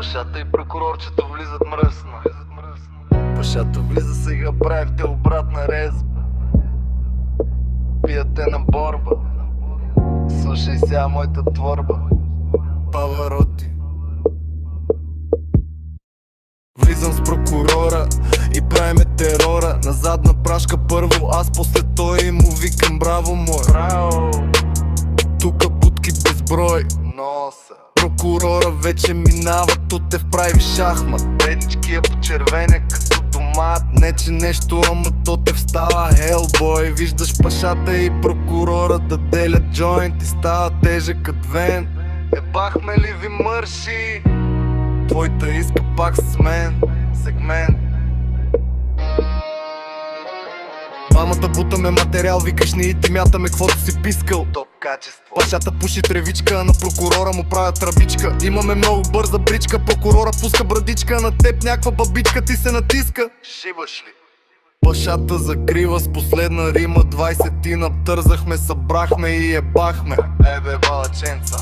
Пашата и прокурорчето влизат мръсно. Пашата влиза сега, правите обратна резба. Пияте на борба. Слушай сега моята творба. Павароти. Влизам с прокурора и правиме терора. На задна прашка първо аз, после той и му викам браво мой. Браво. Тука будки безброй. Носа. Прокурора вече минава, тут те вправи шахмат. Беднички я почервене като томат. Не че нещо, ама то те встава хелбой. Виждаш пашата и прокурора да делят джойнт и става тежък адвент. Ебахме ли ви мърши? Твойта иска пак с мен. Сегмент. Двамата бутаме материал, викаш ни и ти мятаме каквото си пискал. Топ качество. Пашата пуши тревичка, на прокурора му правят тръбичка. Имаме много бърза бричка, прокурора пуска брадичка. На теб някаква бабичка ти се натиска. Шибаш ли? Пашата закрива с последна рима, 20 наптързахме, събрахме и ебахме. Ебе балаченца.